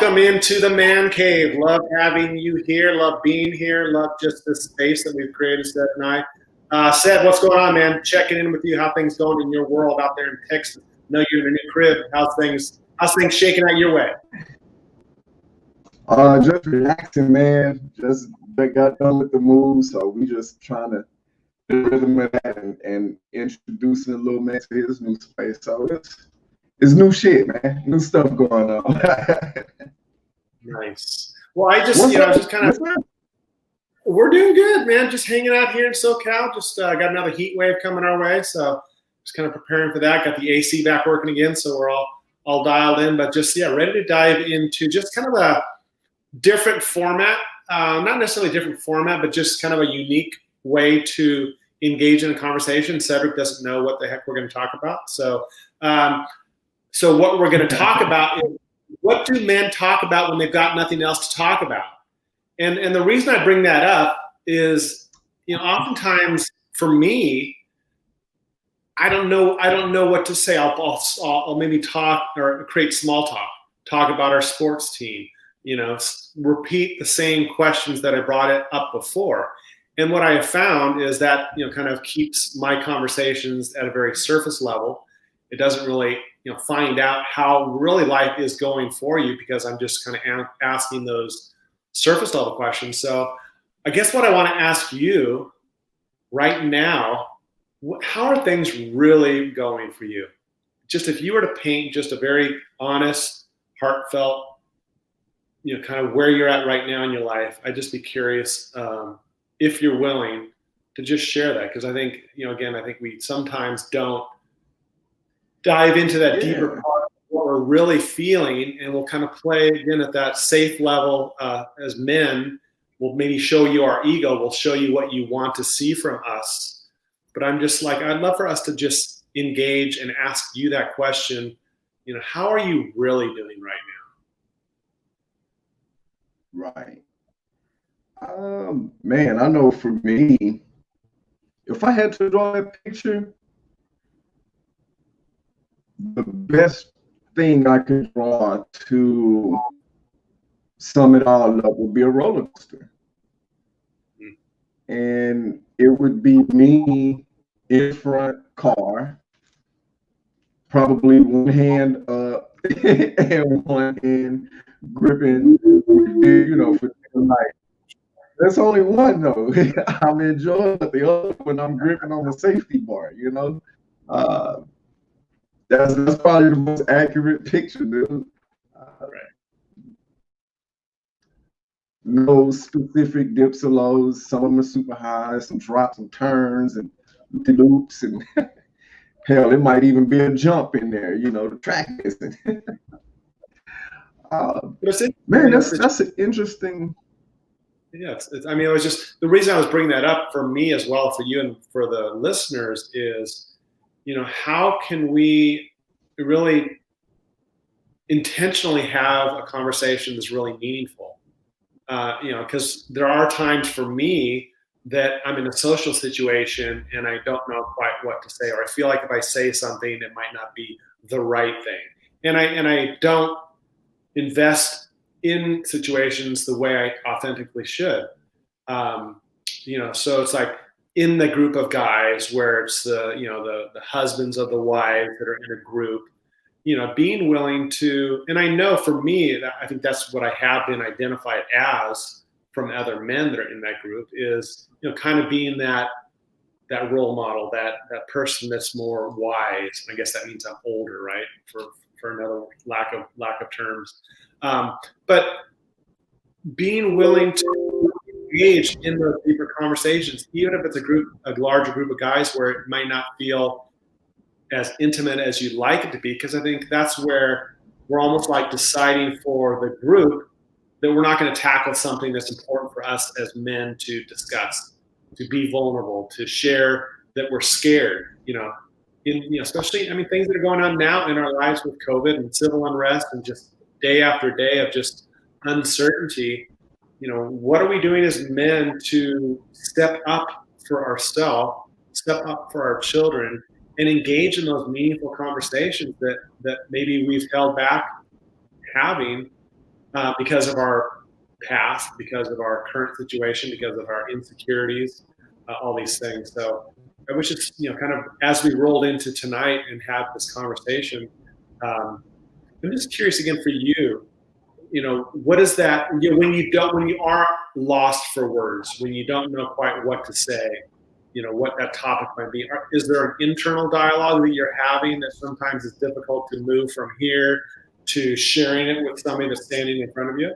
Welcome into the man cave. Love having you here. Love being here. Love just this space that we've created, Seth and I. Seth, what's going on, man? Checking in with you. How things going in your world out there in Texas? I know you're in a new crib. How's things shaking out your way? Just relaxing, man. Just got done with the move, so we just trying to do the rhythm of that and introducing a little man to his new space. So it's new shit, man. New stuff going on. Nice. Well, we're doing good, man. Just hanging out here in SoCal. Just got another heat wave coming our way, so just kind of preparing for that. Got the AC back working again, so we're all dialed in. But just ready to dive into just kind of a different format. Not necessarily a different format, but just kind of a unique way to engage in a conversation. Cedric doesn't know what the heck we're going to talk about, so what we're going to talk about is, what do men talk about when they've got nothing else to talk about? And the reason I bring that up is, oftentimes for me, I don't know what to say. I'll maybe talk or create small talk about our sports team, repeat the same questions that I brought it up before. And what I have found is that, kind of keeps my conversations at a very surface level. It doesn't really, find out how really life is going for you, because I'm just kind of asking those surface level questions. So I guess what I want to ask you right now, how are things really going for you? Just if you were to paint just a very honest, heartfelt, kind of where you're at right now in your life, I'd just be curious if you're willing to just share that. Because I think, again, I think we sometimes don't dive into that deeper part of what we're really feeling, and we'll kind of play again at that safe level as men. We'll maybe show you our ego. We'll show you what you want to see from us. But I'm just like, I'd love for us to just engage and ask you that question. How are you really doing right Right. Man, I know for me, if I had to draw a picture, the best thing I could draw to sum it all up would be a roller coaster. And it would be me in front car, probably one hand up and one hand gripping, for the night. That's only one though. I'm enjoying the other when I'm gripping on the safety bar, That's probably the most accurate picture, dude. No specific dips or lows. Some of them are super high, some drops and turns and loops, and hell, it might even be a jump in there. The track is. Man, that's an interesting. Yeah, it was just the reason I was bringing that up for me as well, for you and for the listeners is, how can we really intentionally have a conversation that's really meaningful? Because there are times for me that I'm in a social situation and I don't know quite what to say, or I feel like if I say something, it might not be the right thing. And I don't invest in situations the way I authentically should. So it's like in the group of guys where it's the husbands of the wives that are in a group, being willing to, and I know for me, I think that's what I have been identified as from other men that are in that group is, kind of being that role model, that person that's more wise. I guess that means I'm older, right? For another lack of terms. But being willing to engage in those deeper conversations, even if it's a larger group of guys where it might not feel as intimate as you'd like it to be, because I think that's where we're almost like deciding for the group that we're not going to tackle something that's important for us as men to discuss, to be vulnerable, to share that we're scared, especially, things that are going on now in our lives with COVID and civil unrest and just day after day of just uncertainty. What are we doing as men to step up for ourselves, step up for our children, and engage in those meaningful conversations that maybe we've held back having because of our past, because of our current situation, because of our insecurities, all these things. So I wish it's, kind of as we rolled into tonight and had this conversation, I'm just curious again for you, what is that, when you are lost for words, when you don't know quite what to say, what that topic might be. Is there an internal dialogue that you're having that sometimes is difficult to move from here to sharing it with somebody that's standing in front of you?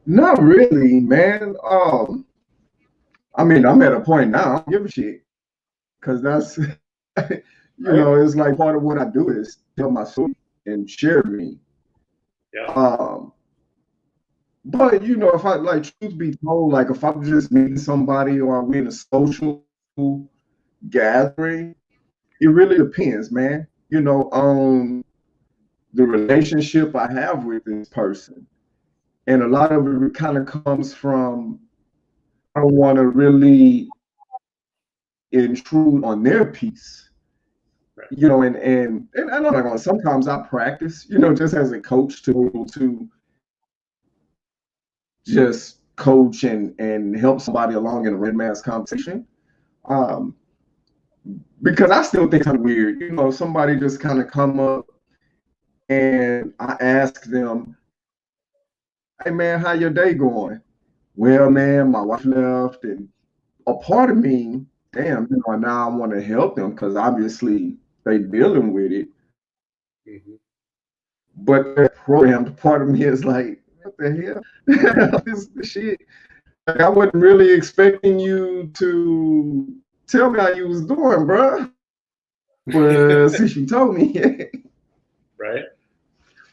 Not really, man. I mean, I'm at a point now, I don't give a shit. Cause that's Right? it's like part of what I do is tell my story and share me. Yeah. But if I like truth be told, like if I'm just meeting somebody or I'm in a social gathering, it really depends, man. On the relationship I have with this person. And a lot of it kind of comes from I don't want to really intrude on their peace. Right. And I don't know, sometimes I practice, just as a coach to be able to just coach and help somebody along in a red mass conversation. Um, because I still think it's kind of weird, somebody just kind of come up and I ask them, hey man, how your day going? Well, man, my wife left, and a part of me, damn, now I want to help them because obviously they dealing with it. Mm-hmm. But that program, part of me is like, what the hell? This shit. Like, I wasn't really expecting you to tell me how you was doing, bro. But since you told me, Right.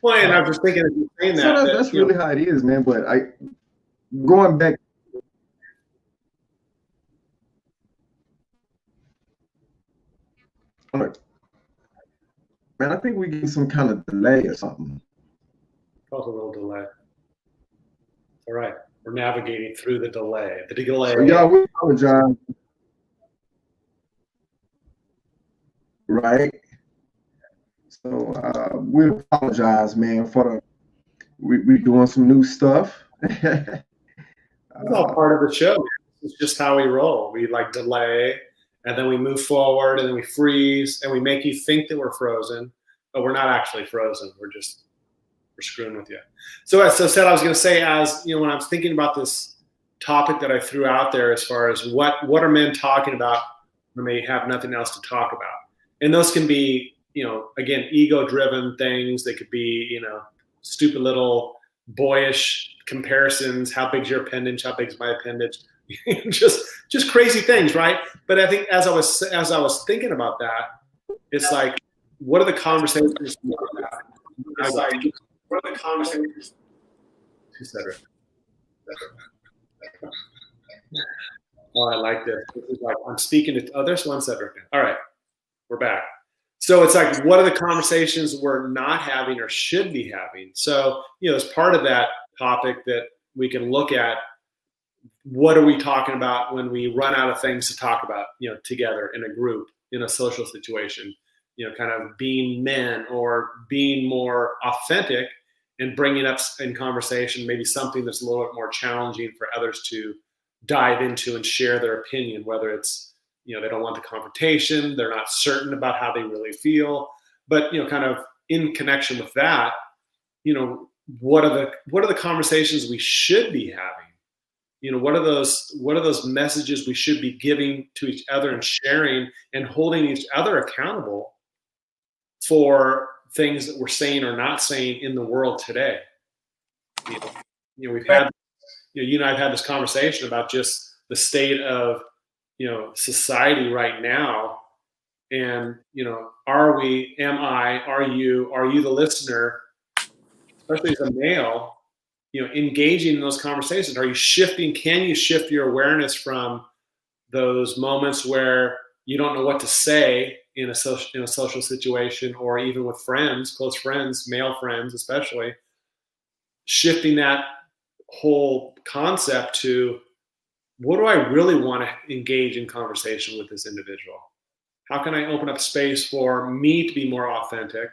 Well, and I was just thinking, as you're saying so that's really how it is, man. But going back. Man, I think we get some kind of delay or something. felt a little delay. All right. We're navigating through the delay. The delay. So, y'all, we apologize. Right. So we apologize, man, for we doing some new stuff. It's all part of the show. It's just how we roll. We delay, and then we move forward, and then we freeze, and we make you think that we're frozen, but we're not actually frozen. We're screwing with you. So as I said, I was going to say, when I was thinking about this topic that I threw out there, as far as what are men talking about when they have nothing else to talk about, and those can be, again, ego-driven things. They could be, stupid little boyish comparisons. How big's your appendage? How big's my appendage? just crazy things, right? But I think as I was thinking about that, it's like, what are the conversations? It's like, what are the conversations? Cedric. Oh, I like this. This is like I'm speaking to. Oh, there's one Cedric. All right, we're back. So it's like, what are the conversations we're not having or should be having? So, as part of that topic that we can look at, what are we talking about when we run out of things to talk about, together in a group, in a social situation, kind of being men or being more authentic and bringing up in conversation maybe something that's a little bit more challenging for others to dive into and share their opinion, whether it's, they don't want the confrontation, they're not certain about how they really feel, but, kind of in connection with that, what are the conversations we should be having? What are those messages we should be giving to each other and sharing and holding each other accountable for things that we're saying or not saying in the world today? We've had, you and I have had this conversation about just the state of, society right now. And, are you the listener, especially as a male, engaging in those conversations? Are you shifting? Can you shift your awareness from those moments where you don't know what to say in a social situation, or even with friends, close friends, male friends especially, shifting that whole concept to, what do I really want to engage in conversation with this individual? How can I open up space for me to be more authentic?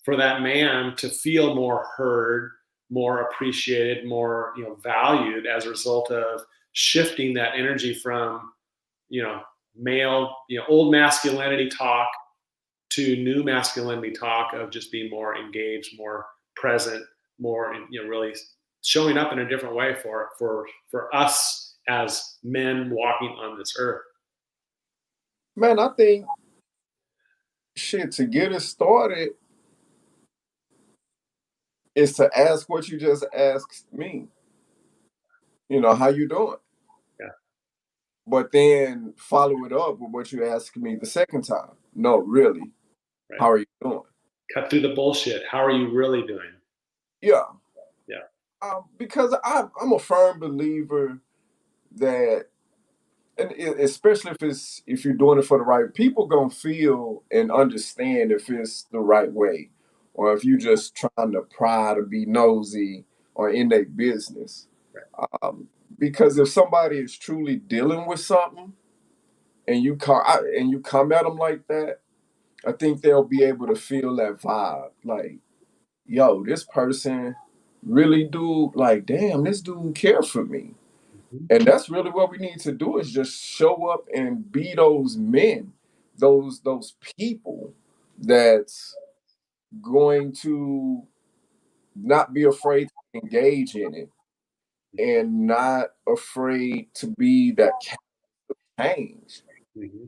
for that man to feel more heard, more appreciated, more, valued as a result of shifting that energy from, male, old masculinity talk to new masculinity talk of just being more engaged, more present, more, really showing up in a different way for us as men walking on this earth. Man, I think shit to get it started is to ask what you just asked me. How you doing? Yeah. But then follow it up with what you asked me the second time. No, really. Right. How are you doing? Cut through the bullshit. How are you really doing? Yeah. Yeah. Because I'm a firm believer that, and especially if you're doing it for the right people, gonna feel and understand if it's the right way, or if you just trying to pry to be nosy or in their business. Because if somebody is truly dealing with something and you come at them like that, I think they'll be able to feel that vibe. Like, yo, this person really do, like, damn, this dude care for me. Mm-hmm. And that's really what we need to do, is just show up and be those men, those people that's going to not be afraid to engage in it and not afraid to be that change. Mm-hmm.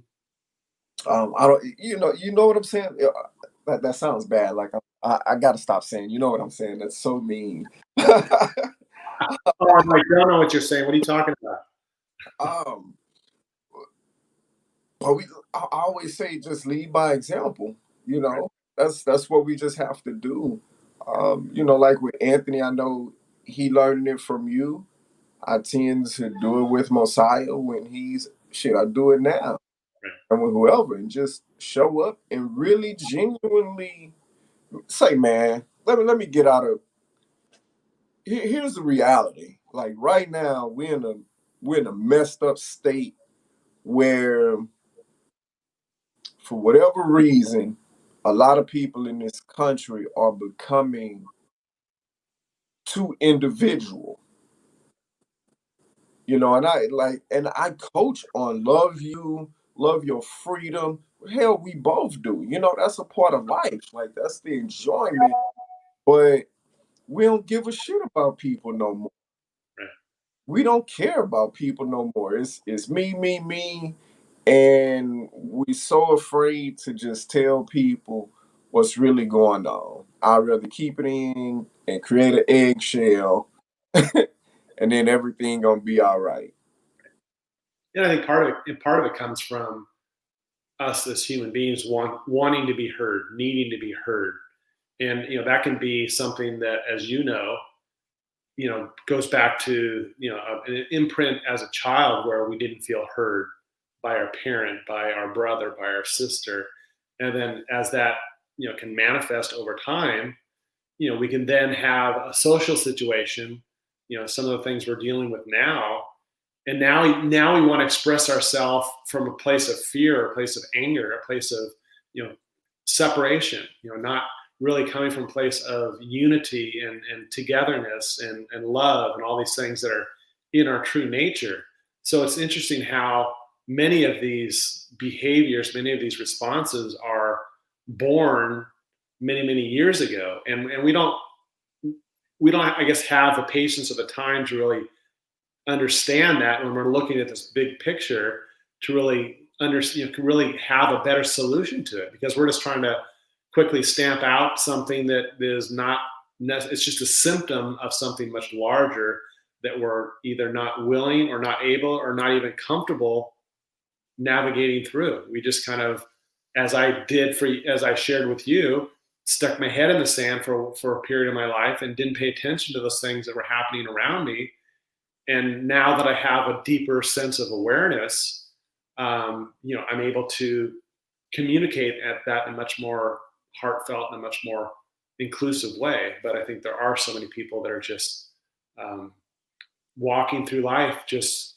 I don't, you know what I'm saying? Yeah, that sounds bad. Like I got to stop saying, you know what I'm saying? That's so mean. Oh, I'm like, I don't know what you're saying. What are you talking about? um, but I always say, just lead by example. That's what we just have to do. Like with Anthony, I know he learned it from you. I tend to do it with Mosiah when he's shit. I do it now, and with whoever, and just show up and really genuinely say, man, let me get out of. Here's the reality. Like right now, we're in a messed up state where, for whatever reason, a lot of people in this country are becoming too individual. And I coach on love you, love your freedom. Hell, we both do. That's a part of life. Like, that's the enjoyment. But we don't give a shit about people no more. Right. We don't care about people no more. It's me, me, me. And we so afraid to just tell people what's really going on. I'd rather keep it in and create an eggshell, and then everything gonna be all right. And I think part of it comes from us as human beings wanting to be heard, needing to be heard. And that can be something that, as goes back to an imprint as a child where we didn't feel heard by our parent, by our brother, by our sister. And then as that can manifest over time, we can then have a social situation, some of the things we're dealing with now. And now we want to express ourselves from a place of fear, a place of anger, a place of, separation, not really coming from a place of unity and togetherness and love and all these things that are in our true nature. So it's interesting how many of these behaviors, many of these responses are born many, many years ago. And we don't, I guess, have the patience or the time to really understand that when we're looking at this big picture to really understand, can really have a better solution to it, because we're just trying to quickly stamp out something that is not, it's just a symptom of something much larger that we're either not willing or not able or not even comfortable navigating through. We just kind of, as I shared with you, stuck my head in the sand for a period of my life and didn't pay attention to those things that were happening around me. And now that I have a deeper sense of awareness, I'm able to communicate at that in a much more heartfelt and a much more inclusive way. But I think there are so many people that are just walking through life just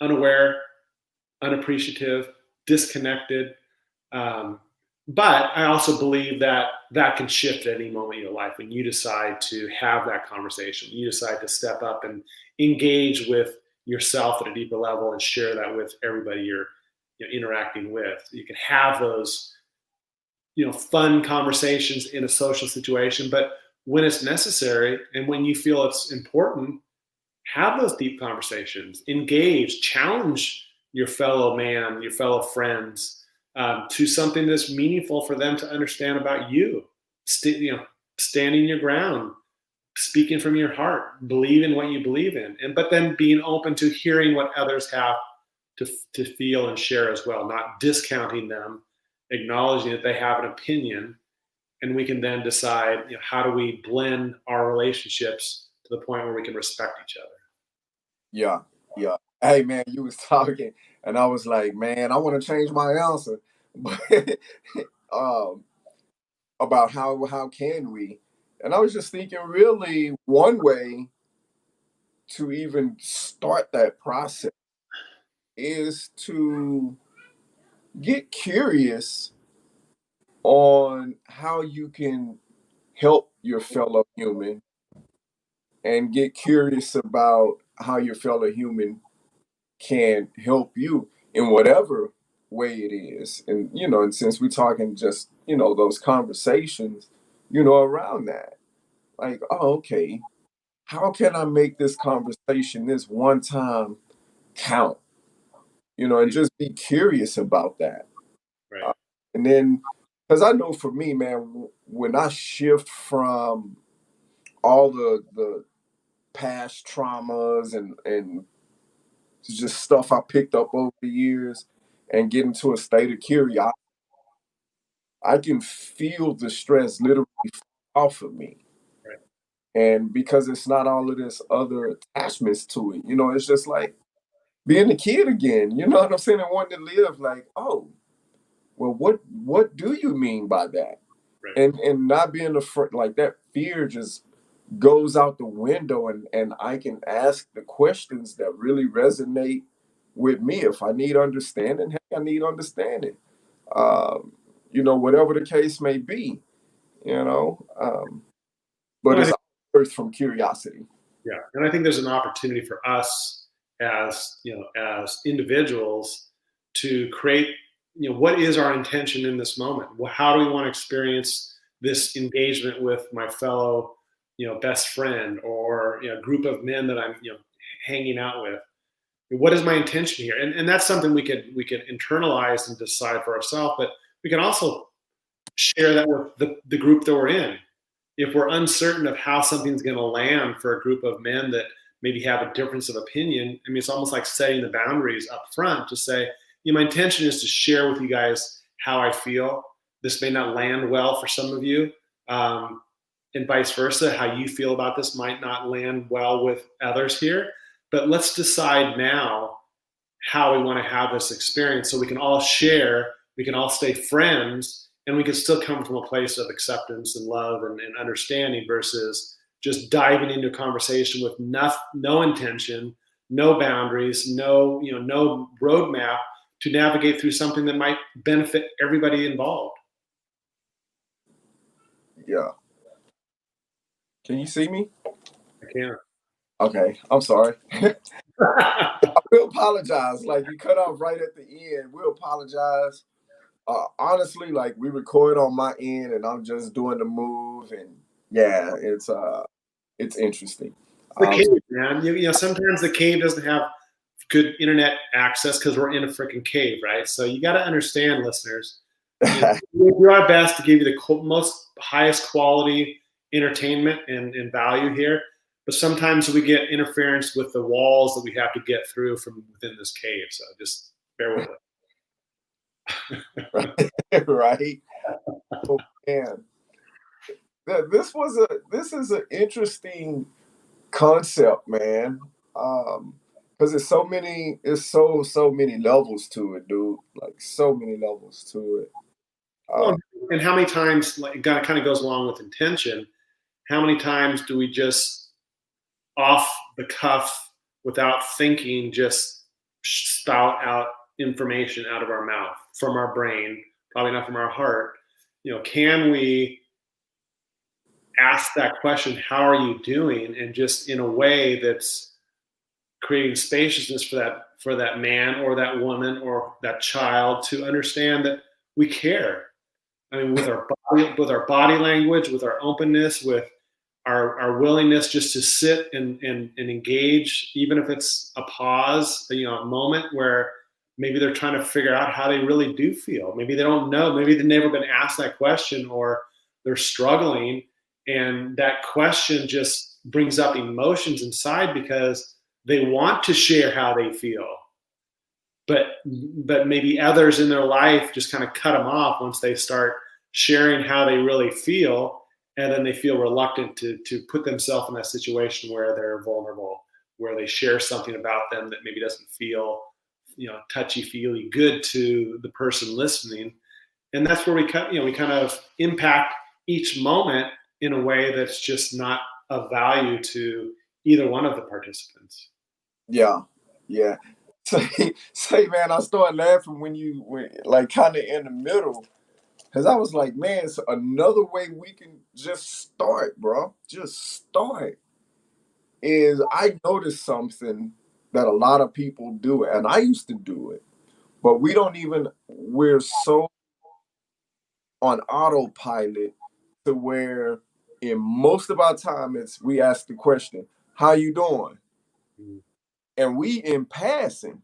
unaware, unappreciative, disconnected, But I also believe that that can shift at any moment in your life when you decide to have that conversation, when you decide to step up and engage with yourself at a deeper level and share that with everybody you're interacting with. You can have those fun conversations in a social situation, but when it's necessary and when you feel it's important, have those deep conversations, engage, challenge your fellow man, your fellow friends, to something that's meaningful for them to understand about you. Standing your ground, speaking from your heart, believe in what you believe in, but then being open to hearing what others have to feel and share as well, not discounting them, acknowledging that they have an opinion, and we can then decide, how do we blend our relationships to the point where we can respect each other. Yeah, yeah. Hey man, you was talking, and I was like, man, I want to change my answer, but um, about how can we? And I was just thinking, really, one way to even start that process is to get curious on how you can help your fellow human, and get curious about how your fellow human can help you in whatever way it is. And and since we're talking just those conversations around that, like, oh, okay, how can I make this conversation this one time count, and just be curious about that. Right. uh, and then, because I know for me, man, when I shift from all the past traumas and just stuff I picked up over the years and get into a state of curiosity, I can feel the stress literally fall off of me. Right. And because it's not all of this other attachments to it, it's just like being a kid again, you know what I'm saying? And wanting to live like, oh, well, what do you mean by that? Right. And not being afraid, like that fear just goes out the window, and I can ask the questions that really resonate with me. If I need understanding, heck, I need understanding. Whatever the case may be, but Well, it's birthed from curiosity. yeah, and I think there's an opportunity for us as individuals to create, what is our intention in this moment? How do we want to experience this engagement with my fellow, best friend, or group of men that I'm, hanging out with? What is my intention here? And that's something we could internalize and decide for ourselves, but we can also share that with the group that we're in. If we're uncertain of how something's going to land for a group of men that maybe have a difference of opinion, I mean, it's almost like setting the boundaries up front to say, my intention is to share with you guys how I feel. This may not land well for some of you, and vice versa. How you feel about this might not land well with others here. But let's decide now how we want to have this experience so we can all share, we can all stay friends, and we can still come from a place of acceptance and love and understanding versus just diving into a conversation with no intention, no boundaries, no roadmap to navigate through something that might benefit everybody involved. Yeah. Can you see me? I can't. Okay, I'm sorry. We apologize. Like, you cut off right at the end. We apologize. Honestly, like, we record on my end, and I'm just doing the move, and yeah, it's interesting. The cave, man. Sometimes the cave doesn't have good internet access because we're in a freaking cave, right? So you got to understand, listeners. We do our best to give you the most highest quality entertainment and value here, but sometimes we get interference with the walls that we have to get through from within this cave. So just bear with it. Right. Oh, man. This is an interesting concept, man. Because it's so many levels to it, dude. Like, so many levels to it. Well, and how many times, like, it kind of goes along with intention. How many times do we just off the cuff, without thinking, just spout out information out of our mouth, from our brain, probably not from our heart. Can we ask that question, how are you doing? And just in a way that's creating spaciousness for that man or that woman or that child to understand that we care. I mean, with our body language, with our openness, with our willingness just to sit and engage, even if it's a pause, a moment where maybe they're trying to figure out how they really do feel. Maybe they don't know. Maybe they've never been asked that question, or they're struggling. And that question just brings up emotions inside because they want to share how they feel. But maybe others in their life just kind of cut them off once they start sharing how they really feel. And then they feel reluctant to put themselves in that situation where they're vulnerable, where they share something about them that maybe doesn't feel, touchy-feely good to the person listening. And that's where we kind of impact each moment in a way that's just not of value to either one of the participants. Yeah. Say, man, I started laughing when you were like kind of in the middle. Because I was like, man, it's another way we can just start, bro. Just start. Is I noticed something that a lot of people do, and I used to do it, but we're so on autopilot to where in most of our time we ask the question, how you doing? Mm. And we in passing,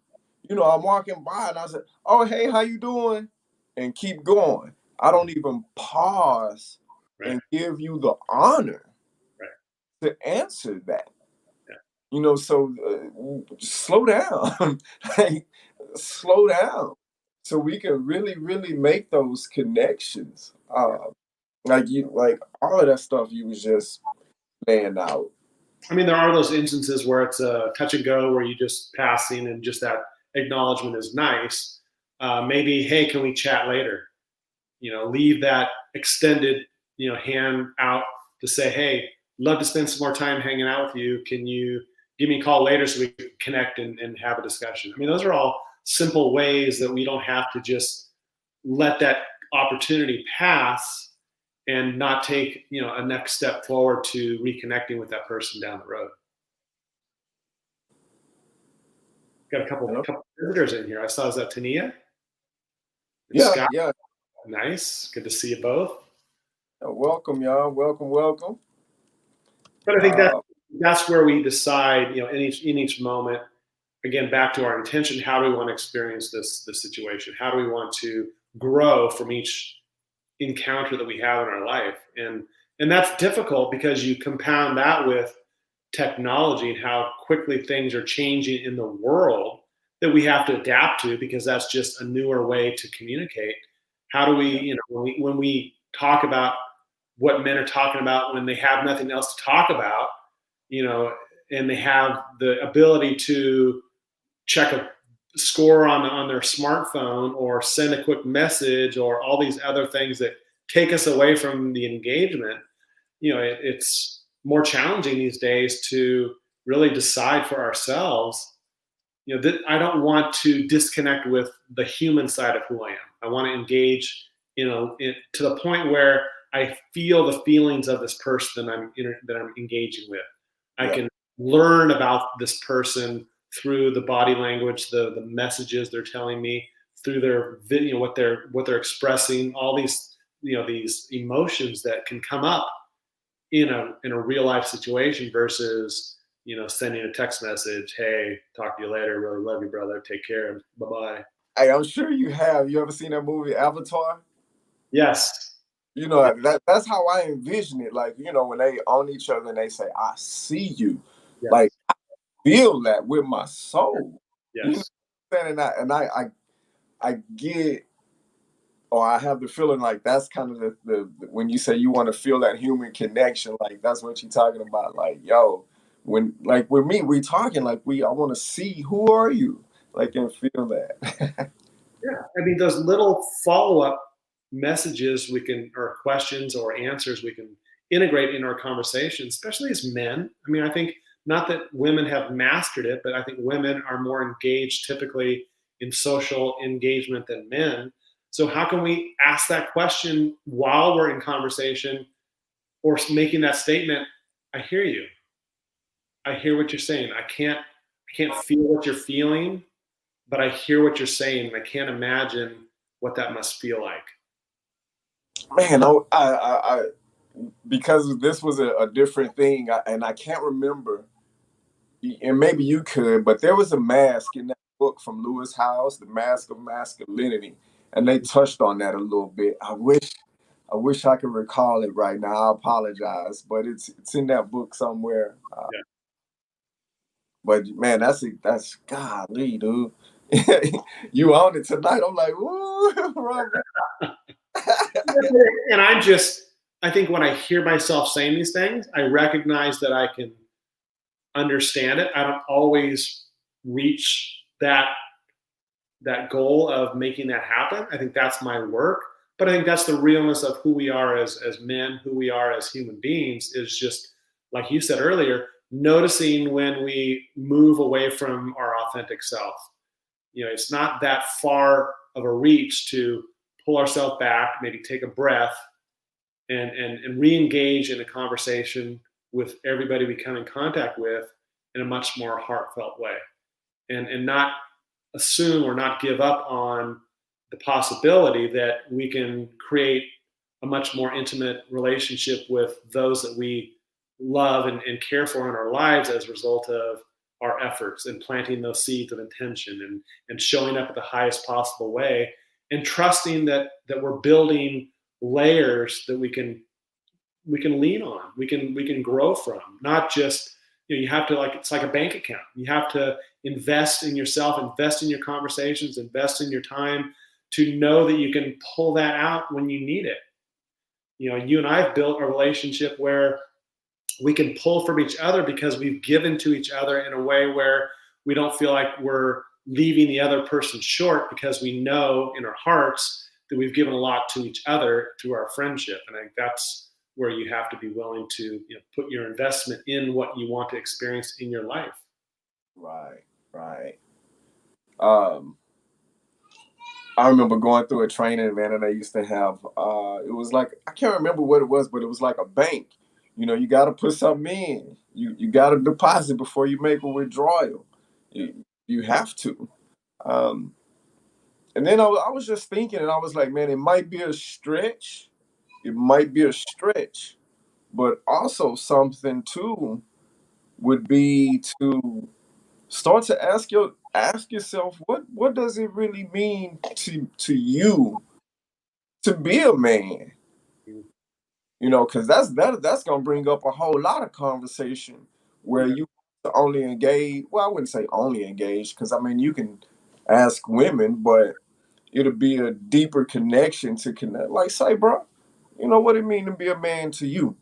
I'm walking by and I said, oh, hey, how you doing? And keep going. I don't even pause Right. and give you the honor to answer that. Yeah. So slow down. Like, slow down so we can really, really make those connections. Like all of that stuff you was just laying out. I mean, there are those instances where it's a touch and go, where you just passing and just that acknowledgement is nice. Maybe, hey, can we chat later? Leave that extended, hand out to say, hey, love to spend some more time hanging out with you. Can you give me a call later so we can connect and have a discussion? I mean, those are all simple ways that we don't have to just let that opportunity pass and not take, a next step forward to reconnecting with that person down the road. Got a couple visitors in here. I saw, is that Tania? Yeah, Scott? yeah. Nice. Good to see you both. Welcome, y'all. Welcome. But I think that's where we decide, in each moment, again, back to our intention, how do we want to experience this situation? How do we want to grow from each encounter that we have in our life? And that's difficult because you compound that with technology and how quickly things are changing in the world that we have to adapt to, because that's just a newer way to communicate. How do we, when we talk about what men are talking about when they have nothing else to talk about, and they have the ability to check a score on their smartphone or send a quick message or all these other things that take us away from the engagement, it's more challenging these days to really decide for ourselves, I don't want to disconnect with the human side of who I am. I want to engage, to the point where I feel the feelings of this person that I'm engaging with. I can learn about this person through the body language, the messages they're telling me, through their video, what they're expressing, all these these emotions that can come up in a real life situation versus sending a text message, hey, talk to you later, really love you, brother, take care, bye bye. Hey, I'm sure you have. You ever seen that movie Avatar? Yes. That's how I envision it. Like, when they on each other and they say, I see you. Yes. Like, I feel that with my soul. Yes. And I get, or I have the feeling like that's kind of the when you say you want to feel that human connection, like that's what you're talking about. Like, yo, when like with me, we talking like I want to see who are you, like, and feel that. Yeah. I mean, those little follow-up messages or questions or answers we can integrate in our conversation, especially as men. I mean, I think not that women have mastered it, but I think women are more engaged typically in social engagement than men. So how can we ask that question while we're in conversation or making that statement? I hear you. I hear what you're saying. I can't feel what you're feeling, but I hear what you're saying. And I can't imagine what that must feel like. Man, I because this was a different thing, and I can't remember, and maybe you could, but there was a mask in that book from Lewis Howes, The Mask of Masculinity, and they touched on that a little bit. I wish I could recall it right now. I apologize, but it's in that book somewhere. Yeah. But man, that's golly, dude. You own it tonight. I'm like, woo, Robert. And I think when I hear myself saying these things, I recognize that I can understand it. I don't always reach that goal of making that happen. I think that's my work. But I think that's the realness of who we are as men, who we are as human beings, is just, like you said earlier, noticing when we move away from our authentic self. It's not that far of a reach to pull ourselves back, maybe take a breath, and re-engage in a conversation with everybody we come in contact with in a much more heartfelt way, and not assume or not give up on the possibility that we can create a much more intimate relationship with those that we love and care for in our lives as a result of our efforts and planting those seeds of intention and showing up at the highest possible way, and trusting that we're building layers that we can lean on, we can grow from. Not just, you have to, like, it's like a bank account. You have to invest in yourself, invest in your conversations, invest in your time to know that you can pull that out when you need it. You and I have built a relationship where we can pull from each other because we've given to each other in a way where we don't feel like we're leaving the other person short, because we know in our hearts that we've given a lot to each other through our friendship. And I think that's where you have to be willing to put your investment in what you want to experience in your life. Right. I remember going through a training, man, and I used to have, it was like, I can't remember what it was, but it was like a bank. You got to put something in. You got to deposit before you make a withdrawal. You have to. And then I was just thinking, and I was like, man, it might be a stretch. It might be a stretch. But also something, too, would be to start to ask yourself, what does it really mean to you to be a man? Because that's gonna bring up a whole lot of conversation where you only engage. Well, I wouldn't say only engage, because I mean you can ask women, but it'll be a deeper connection to connect. Like, say, bro, what it mean to be a man to you?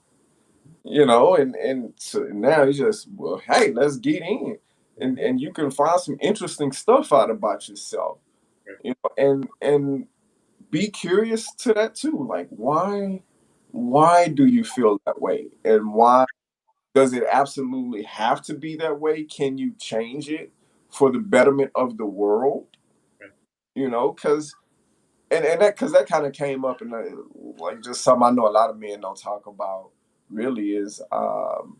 And so now it's just, well, hey, let's get in. And you can find some interesting stuff out about yourself. And be curious to that too. Like, why do you feel that way? And why does it absolutely have to be that way? Can you change it for the betterment of the world? Because that kind of came up, and like just something I know a lot of men don't talk about really is the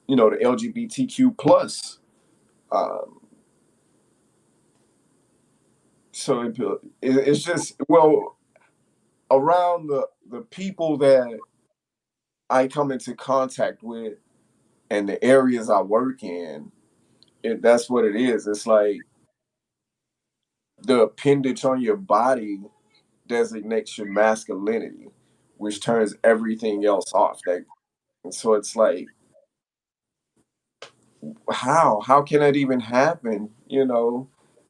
LGBTQ plus. So it's just, well, around the people that I come into contact with and the areas I work in, that's what it is. It's like the appendage on your body designates your masculinity, which turns everything else off. And so it's like, how can that even happen?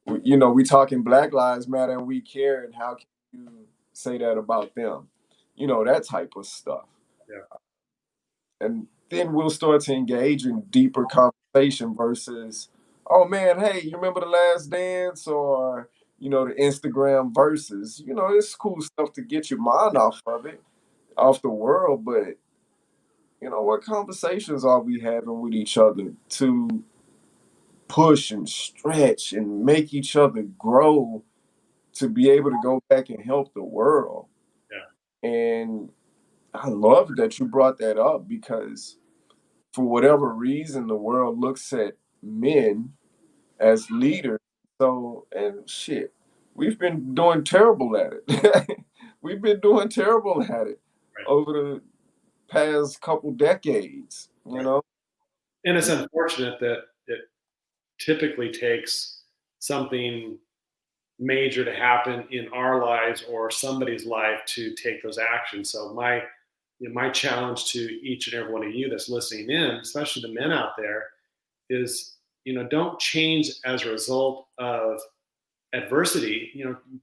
We talking Black Lives Matter and we care, and how can you say that about them? That type of stuff. Yeah. And then we'll start to engage in deeper conversation versus, oh man, hey, you remember The Last Dance, or the Instagram verses. It's cool stuff to get your mind off of it, off the world, but what conversations are we having with each other to push and stretch and make each other grow to be able to go back and help the world. Yeah. And I love that you brought that up, because for whatever reason, the world looks at men as leaders. So, and shit, we've been doing terrible at it. We've been doing terrible at it Right. over the past couple decades, you Right. know? And it's unfortunate that it typically takes something major to happen in our lives or somebody's life to take those actions. So my challenge to each and every one of you that's listening in, especially the men out there, is don't change as a result of adversity.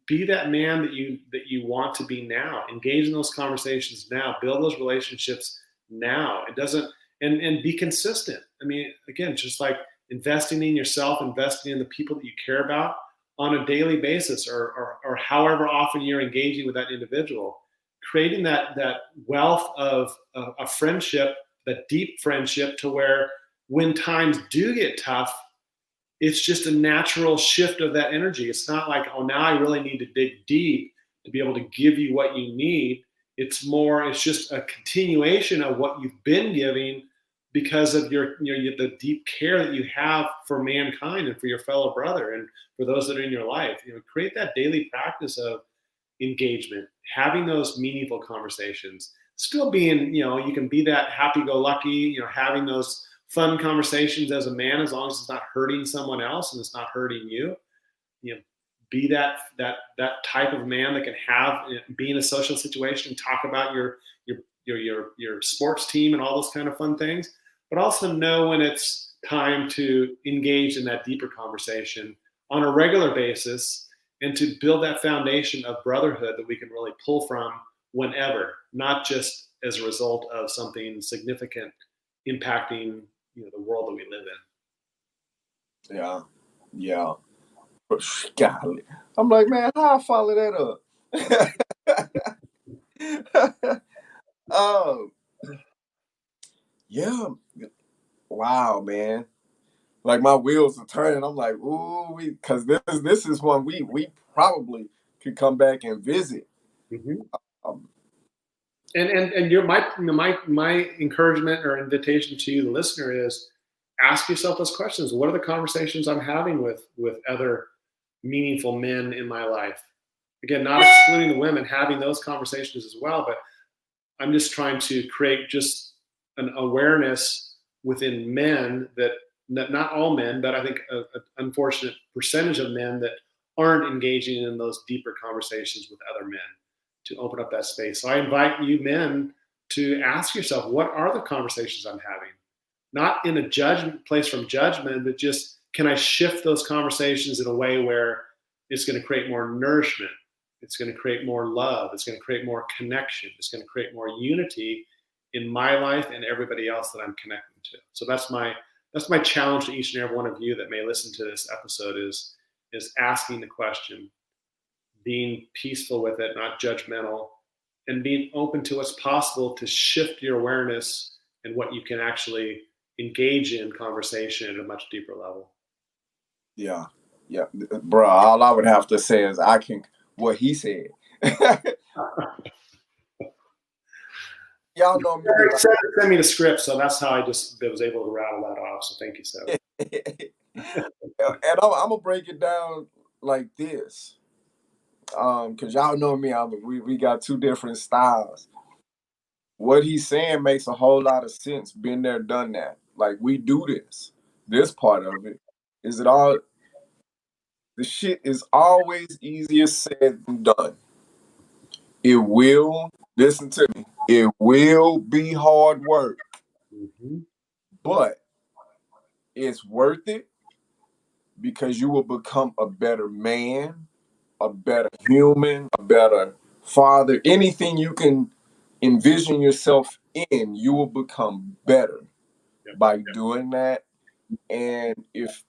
Be that man that you want to be now. Engage in those conversations now. Build those relationships now. It doesn't and be consistent. I mean, again, just like investing in yourself, investing in the people that you care about on a daily basis, or however often you're engaging with that individual, creating that wealth of a friendship, that deep friendship, to where when times do get tough, it's just a natural shift of that energy. It's not like, oh, now I really need to dig deep to be able to give you what you need. It's just a continuation of what you've been giving, because of the deep care that you have for mankind and for your fellow brother and for those that are in your life. Create that daily practice of engagement, having those meaningful conversations, still being, you can be that happy-go-lucky, having those fun conversations as a man, as long as it's not hurting someone else and it's not hurting you. Be that type of man that can be in a social situation and talk about your sports team and all those kind of fun things, but also know when it's time to engage in that deeper conversation on a regular basis, and to build that foundation of brotherhood that we can really pull from whenever, not just as a result of something significant impacting the world that we live in. Yeah. Yeah. Golly. I'm like, man, how I follow that up? Oh, yeah. Wow, man. Like, my wheels are turning. I'm like, ooh, because this is one we probably could come back and visit. Mm-hmm. Um, And my encouragement or invitation to you, the listener, is ask yourself those questions. What are the conversations I'm having with other meaningful men in my life? Again, not excluding the women, having those conversations as well, but I'm just trying to create just an awareness within men that not all men, but I think an unfortunate percentage of men that aren't engaging in those deeper conversations with other men, to open up that space. So I invite you men to ask yourself, what are the conversations I'm having? Not in a judgment place from judgment, but just, can I shift those conversations in a way where it's going to create more nourishment? It's going to create more love. It's going to create more connection. It's going to create more unity in my life and everybody else that I'm connecting to. So that's my challenge to each and every one of you that may listen to this episode, is asking the question, being peaceful with it, not judgmental, and being open to what's possible to shift your awareness and what you can actually engage in conversation at a much deeper level. yeah. Yeah. Bro, all I would have to say is what he said. Y'all know me. Send me the script, so that's how I was able to rattle that off. So thank you, sir. And I'm gonna break it down like this, because y'all know me. We got two different styles. What he's saying makes a whole lot of sense. Been there, done that. Like, we do this. This part of it is it all. The shit is always easier said than done. It will. Listen to me. It will be hard work, but it's worth it, because you will become a better man, a better human, a better father. Anything you can envision yourself in, you will become better by doing that. And if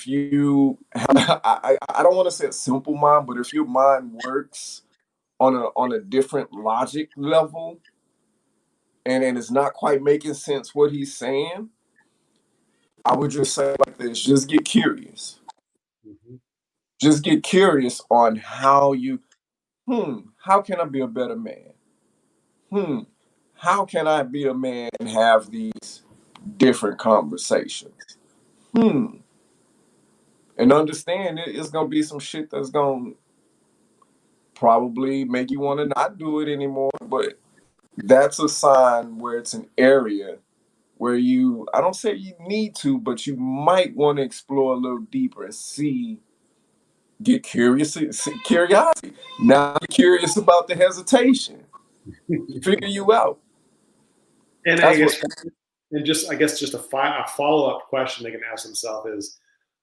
you I don't want to say a simple mind, but if your mind works on a different logic level, and it's not quite making sense what he's saying, I would just say like this: just get curious. just get curious on how how can I be a better man? How can I be a man and have these different conversations? And understand it's gonna be some shit that's gonna probably make you want to not do it anymore, but that's a sign where it's an area where I don't say you need to, but you might want to explore a little deeper and get curious, curiosity. Now you're curious about the hesitation. Figure you out. And That's what. I guess just a follow up question they can ask themselves is,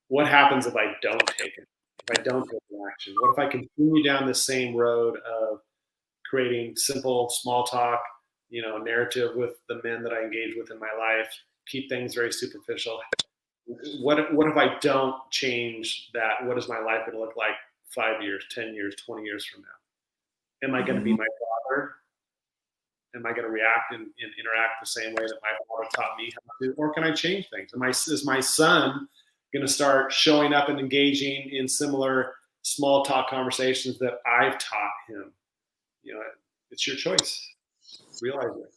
what happens if I don't take it? If I don't take action? What if I continue down the same road of creating simple small talk, narrative with the men that I engage with in my life, keep things very superficial? What if I don't change that? What is my life going to look like 5 years, 10 years, 20 years from now? Am I going to be my father? Am I going to react and interact the same way that my father taught me how to? Or can I change things? Is my son going to start showing up and engaging in similar small talk conversations that I've taught him? It's your choice. Realize it.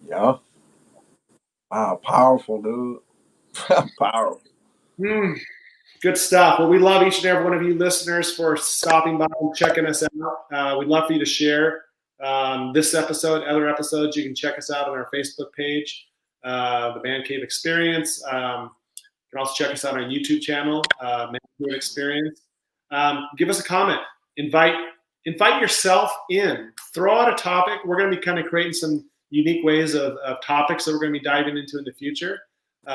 Yeah. Wow, powerful, dude. Powerful. Good stuff. Well, we love each and every one of you listeners for stopping by and checking us out. We'd love for you to share this episode, other episodes. You can check us out on our Facebook page, the Man Cave Experience. You can also check us out on our YouTube channel, Man Cave Experience. Give us a comment. Invite yourself in. Throw out a topic. We're going to be kind of creating some unique ways of topics that we're going to be diving into in the future.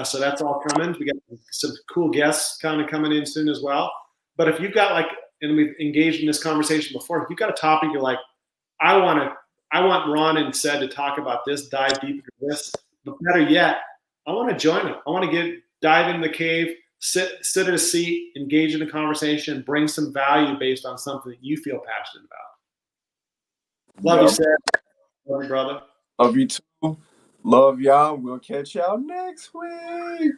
So that's all coming. We got some cool guests kind of coming in soon as well. But if you've got and we've engaged in this conversation before, if you've got a topic you're like, I want Ron and Sed to talk about this, dive deep into this. But better yet, I want to join them. I want to dive in the cave, sit at a seat, engage in a conversation, bring some value based on something that you feel passionate about. Love you, Sed. Love you, brother. Love you too. Love y'all. We'll catch y'all next week.